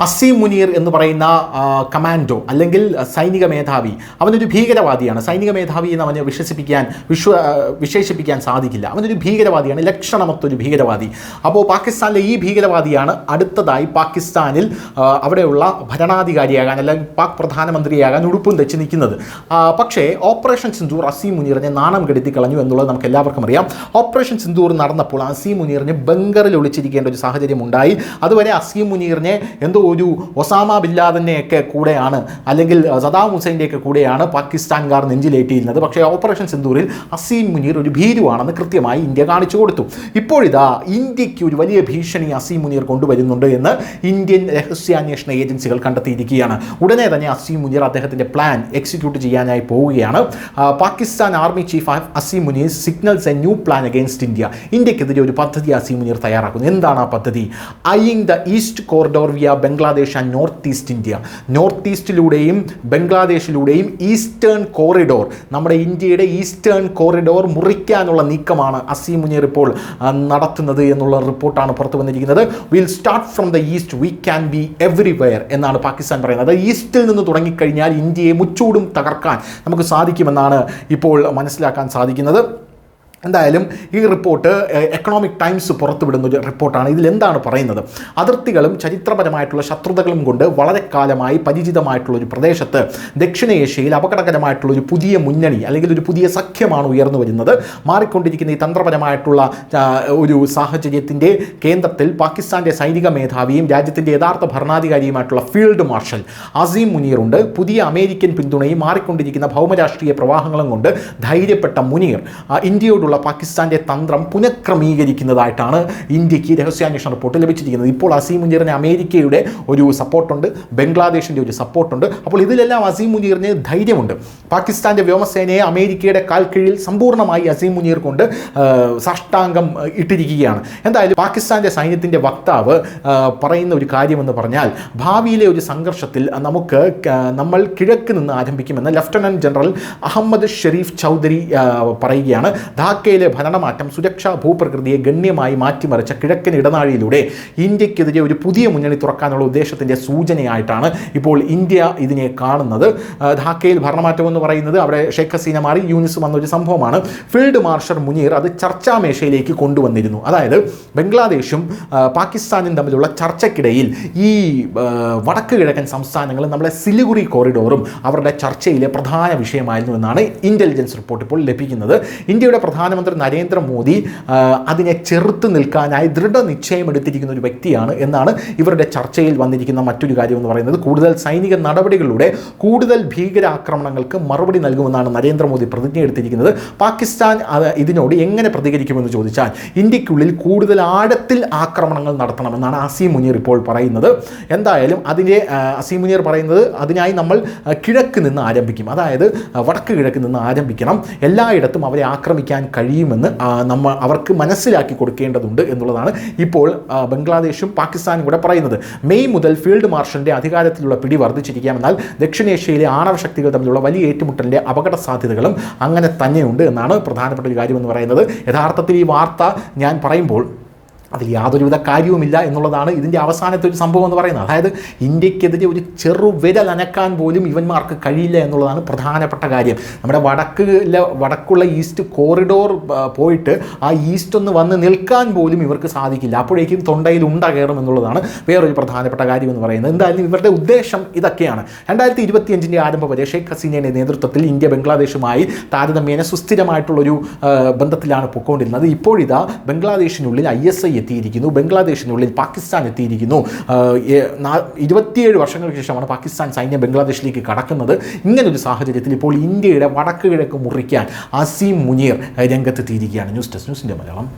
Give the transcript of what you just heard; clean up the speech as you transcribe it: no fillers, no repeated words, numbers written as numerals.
അസീം മുനീർ എന്ന് പറയുന്ന കമാൻഡോ അല്ലെങ്കിൽ സൈനിക മേധാവി അവനൊരു ഭീകരവാദിയാണ്. സൈനിക മേധാവി എന്ന് അവനെ വിശേഷിപ്പിക്കാൻ സാധിക്കില്ല. അവനൊരു ഭീകരവാദിയാണ്, ലക്ഷണമൊത്തൊരു ഭീകരവാദി. അപ്പോൾ പാകിസ്ഥാനിലെ ഈ ഭീകരവാദിയാണ് അടുത്തതായി പാകിസ്ഥാനിൽ അവിടെയുള്ള ഭരണാധികാരിയാകാൻ അല്ലെങ്കിൽ പാക് പ്രധാനമന്ത്രിയാകാൻ ഉടുപ്പും തെച്ച് നിൽക്കുന്നത്. പക്ഷേ ഓപ്പറേഷൻ സിന്ദൂർ അസീം മുനീറിനെ നാണം കെടുത്തി കളഞ്ഞു എന്നുള്ളത് നമുക്ക് എല്ലാവർക്കും അറിയാം. ഓപ്പറേഷൻ സിന്ദൂർ നടന്നപ്പോൾ അസീം മുനീറിന് ബംഗറിൽ ഒളിച്ചിരിക്കേണ്ട ഒരു സാഹചര്യം ഉണ്ടായി. അതുവരെ അസീം മുനീറിനെ എന്തോ ഒരു ഒസാമ ബിൻ ലാദൻ്റെയൊക്കെ കൂടെയാണ് അല്ലെങ്കിൽ സദാം ഹുസൈൻ്റെയൊക്കെ കൂടെയാണ് പാകിസ്ഥാൻകാർ നെഞ്ചിലേറ്റിയിരുന്നത്. പക്ഷേ ഓപ്പറേഷൻ സിന്ദൂറിൽ അസീം മുനീർ ഒരു ഭീരുവാണെന്ന് കൃത്യമായി ഇന്ത്യ കാണിച്ചു കൊടുത്തു. ഇപ്പോഴിതാ ഇന്ത്യക്ക് ഒരു വലിയ ഭീഷണി അസീം മുനീർ കൊണ്ടുവരുന്നുണ്ട് എന്ന് ഇന്ത്യൻ രഹസ്യാന്വേഷണ ഏജൻസികൾ കണ്ടെത്തിയിരിക്കുകയാണ്. ഉടനെ തന്നെ അസീം മുനീർ അദ്ദേഹത്തിൻ്റെ പ്ലാൻ എക്സിക്യൂട്ട് ചെയ്യാനായി പോവുകയാണ്. Pakistan army chief Asim Munir signals a new plan against India. ഇന്ത്യക്കെതിരെ ഒരു പദ്ധതി അസീം മുനീർ തയ്യാറാക്കുന്നു. എന്താണ് ആ പദ്ധതി? Eyeing the east corridor via Bangladesh and north east India. North ഈസ്റ്റിലൂടെയും ബംഗ്ലാദേശിലൂടെയും ഈസ്റ്റേൺ കോറിഡോർ, നമ്മുടെ ഇന്ത്യയുടെ ഈസ്റ്റേൺ കോറിഡോർ മുറിക്കാനുള്ള നീക്കമാണ് അസീം മുനീർ ഇപ്പോൾ നടത്തുന്നത് എന്നുള്ള റിപ്പോർട്ടാണ് പുറത്തു വന്നിരിക്കുന്നത്. Will start from the east, we can be everywhere എന്നാണ് പാകിസ്ഥാൻ പറയുന്നത്. ഈസ്റ്റിൽ നിന്ന് തുടങ്ങിക്കഴിഞ്ഞാൽ ഇന്ത്യയെ മുച്ചൂടും തകർക്കാൻ നമുക്ക് സാധിക്കുമെന്നാണ് ഇപ്പോൾ മനസ്സിലാക്കാൻ സാധിക്കുന്നത്. എന്തായാലും ഈ റിപ്പോർട്ട് എക്കണോമിക് ടൈംസ് പുറത്തുവിടുന്ന ഒരു റിപ്പോർട്ടാണ്. ഇതിലെന്താണ് പറയുന്നത്? അതിർത്തികളും ചരിത്രപരമായിട്ടുള്ള ശത്രുതകളും കൊണ്ട് വളരെ കാലമായി പരിചിതമായിട്ടുള്ള ഒരു പ്രദേശത്ത് ദക്ഷിണേഷ്യയിൽ അപകടകരമായിട്ടുള്ള ഒരു പുതിയ മുന്നണി അല്ലെങ്കിൽ ഒരു പുതിയ സഖ്യമാണ് ഉയർന്നു വരുന്നത്. മാറിക്കൊണ്ടിരിക്കുന്ന ഈ തന്ത്രപരമായിട്ടുള്ള ഒരു സാഹചര്യത്തിൻ്റെ കേന്ദ്രത്തിൽ പാകിസ്ഥാൻ്റെ സൈനിക മേധാവിയും രാജ്യത്തിൻ്റെ യഥാർത്ഥ ഭരണാധികാരിയുമായിട്ടുള്ള ഫീൽഡ് മാർഷൽ അസീം മുനീറുണ്ട്. പുതിയ അമേരിക്കൻ പിന്തുണയും മാറിക്കൊണ്ടിരിക്കുന്ന ഭൗമരാഷ്ട്രീയ പ്രവാഹങ്ങളും കൊണ്ട് ധൈര്യപ്പെട്ട മുനീർ ഇന്ത്യയോടുള്ള പാകിസ്ഥാന്റെ തന്ത്രം പുനഃക്രമീകരിക്കുന്നതായിട്ടാണ് ഇന്ത്യക്ക് രഹസ്യാന്വേഷണ റിപ്പോർട്ട് ലഭിച്ചിരിക്കുന്നത്. ഇപ്പോൾ അസീം മുനീറിന് അമേരിക്കയുടെ ഒരു സപ്പോർട്ടുണ്ട്, ബംഗ്ലാദേശിൻ്റെ ഒരു സപ്പോർട്ടുണ്ട്. അപ്പോൾ ഇതിലെല്ലാം അസീം മുനീറിന് ധൈര്യമുണ്ട്. പാകിസ്ഥാന്റെ വ്യോമസേനയെ അമേരിക്കയുടെ കാൽ കീഴിൽ സമ്പൂർണ്ണമായി അസീം മുനീർ കൊണ്ട് സാഷ്ടാംഗം ഇട്ടിരിക്കുകയാണ്. എന്തായാലും പാകിസ്ഥാന്റെ സൈന്യത്തിൻ്റെ വക്താവ് പറയുന്ന ഒരു കാര്യമെന്ന് പറഞ്ഞാൽ, ഭാവിയിലെ ഒരു സംഘർഷത്തിൽ നമ്മൾ കിഴക്ക് നിന്ന് ആരംഭിക്കുമെന്ന് lieutenant general Ahmed Sharif Chaudhary പറയുകയാണ്. ധാക്കയിലെ ഭരണമാറ്റം സുരക്ഷാ ഭൂപ്രകൃതിയെ ഗണ്യമായി മാറ്റിമറിച്ച കിഴക്കൻ ഇടനാഴിയിലൂടെ ഇന്ത്യക്കെതിരെ ഒരു പുതിയ മുന്നണി തുറക്കാനുള്ള ഉദ്ദേശത്തിൻ്റെ സൂചനയായിട്ടാണ് ഇപ്പോൾ ഇന്ത്യ ഇതിനെ കാണുന്നത്. ധാക്കയിൽ ഭരണമാറ്റം എന്ന് പറയുന്നത് അവിടെ ഷെയ്ഖ് ഹസീന മാറി യൂനിസ് വന്നൊരു സംഭവമാണ്. ഫീൽഡ് മാർഷൽ മുനീർ അത് ചർച്ചാമേശയിലേക്ക് കൊണ്ടുവന്നിരുന്നു. അതായത് ബംഗ്ലാദേശും പാകിസ്ഥാനും തമ്മിലുള്ള ചർച്ചയ്ക്കിടയിൽ ഈ വടക്ക് കിഴക്കൻ സംസ്ഥാനങ്ങൾ നമ്മളെ സിലിഗുറി കോറിഡോറും അവരുടെ ചർച്ചയിലെ പ്രധാന വിഷയമായിരുന്നു എന്നാണ് ഇൻ്റലിജൻസ് റിപ്പോർട്ട് ഇപ്പോൾ ലഭിക്കുന്നത്. ഇന്ത്യയുടെ പ്രധാനമന്ത്രി നരേന്ദ്രമോദി അതിനെ ചെറുത്ത് നിൽക്കാനായി ദൃഢനിശ്ചയം എടുത്തിരിക്കുന്ന ഒരു വ്യക്തിയാണ് എന്നാണ് ഇവരുടെ ചർച്ചയിൽ വന്നിരിക്കുന്ന മറ്റൊരു കാര്യം എന്ന് പറയുന്നത്. കൂടുതൽ സൈനിക നടപടികളിലൂടെ കൂടുതൽ ഭീകരാക്രമണങ്ങൾക്ക് മറുപടി നൽകുമെന്നാണ് നരേന്ദ്രമോദി പ്രതിജ്ഞ എടുത്തിരിക്കുന്നത്. പാകിസ്ഥാൻ ഇതിനോട് എങ്ങനെ പ്രതികരിക്കുമെന്ന് ചോദിച്ചാൽ ഇന്ത്യക്കുള്ളിൽ കൂടുതൽ ആഴത്തിൽ ആക്രമണങ്ങൾ നടത്തണമെന്നാണ് അസീം മുനീർ ഇപ്പോൾ പറയുന്നത്. എന്തായാലും അസീം മുനീർ പറയുന്നത് അതിനായി നമ്മൾ കിഴക്ക് നിന്ന് ആരംഭിക്കും, അതായത് വടക്ക് കിഴക്ക് നിന്ന് ആരംഭിക്കണം, എല്ലായിടത്തും അവരെ ആക്രമിക്കാൻ കഴിയുമെന്ന് അവർക്ക് മനസ്സിലാക്കി കൊടുക്കേണ്ടതുണ്ട് എന്നുള്ളതാണ് ഇപ്പോൾ ബംഗ്ലാദേശും പാകിസ്ഥാനും കൂടെ പറയുന്നത്. മെയ് മുതൽ ഫീൽഡ് മാർഷലിൻ്റെ അധികാരത്തിലുള്ള പിടി വർദ്ധിച്ചിരിക്കാമെന്നാൽ ദക്ഷിണേഷ്യയിലെ ആണവ ശക്തികൾ തമ്മിലുള്ള വലിയ ഏറ്റുമുട്ടലിൻ്റെ അപകട സാധ്യതകളും അങ്ങനെ തന്നെയുണ്ട് എന്നാണ് പ്രധാനപ്പെട്ട ഒരു കാര്യമെന്ന് പറയുന്നത്. യഥാർത്ഥത്തിൽ ഈ വാർത്ത ഞാൻ പറയുമ്പോൾ അതിൽ യാതൊരുവിധ കാര്യവുമില്ല എന്നുള്ളതാണ് ഇതിൻ്റെ അവസാനത്തെ ഒരു സംഭവം എന്ന് പറയുന്നത്. അതായത് ഇന്ത്യക്കെതിരെ ഒരു ചെറുവിരൽ അനക്കാൻ പോലും ഇവന്മാർക്ക് കഴിയില്ല എന്നുള്ളതാണ് പ്രധാനപ്പെട്ട കാര്യം. നമ്മുടെ വടക്കുള്ള ഈസ്റ്റ് കോറിഡോർ പോയിട്ട് ആ ഈസ്റ്റ് ഒന്ന് വന്ന് നിൽക്കാൻ പോലും ഇവർക്ക് സാധിക്കില്ല. അപ്പോഴേക്കും തൊണ്ടയിൽ ഉണ്ട കയറും എന്നുള്ളതാണ് വേറൊരു പ്രധാനപ്പെട്ട കാര്യം എന്ന് പറയുന്നത്. എന്തായാലും ഇവരുടെ ഉദ്ദേശം ഇതൊക്കെയാണ്. 2025 ആരംഭം വരെ ഷെയ്ഖ് ഹസീനയുടെ നേതൃത്വത്തിൽ ഇന്ത്യ ബംഗ്ലാദേശുമായി താരതമ്യേന സുസ്ഥിരമായിട്ടുള്ളൊരു ബന്ധത്തിലാണ് പൊയ്ക്കൊണ്ടിരുന്നത്. ഇപ്പോഴിതാ ബംഗ്ലാദേശിനുള്ളിൽ ISI എത്തിയിരിക്കുന്നു, ബംഗ്ലാദേശിനുള്ളിൽ പാകിസ്ഥാൻ എത്തിയിരിക്കുന്നു. 27 വർഷങ്ങൾക്ക് ശേഷമാണ് പാകിസ്ഥാൻ സൈന്യം ബംഗ്ലാദേശിലേക്ക് കടക്കുന്നത്. ഇങ്ങനൊരു സാഹചര്യത്തിൽ ഇപ്പോൾ ഇന്ത്യയുടെ വടക്ക് കിഴക്ക് മുറിക്കാൻ അസീം മുനീർ രംഗത്തെത്തിയിരിക്കുകയാണ്. ന്യൂസ് ഡെസ്ക് ന്യൂസിൻ്റെ മലയാളം.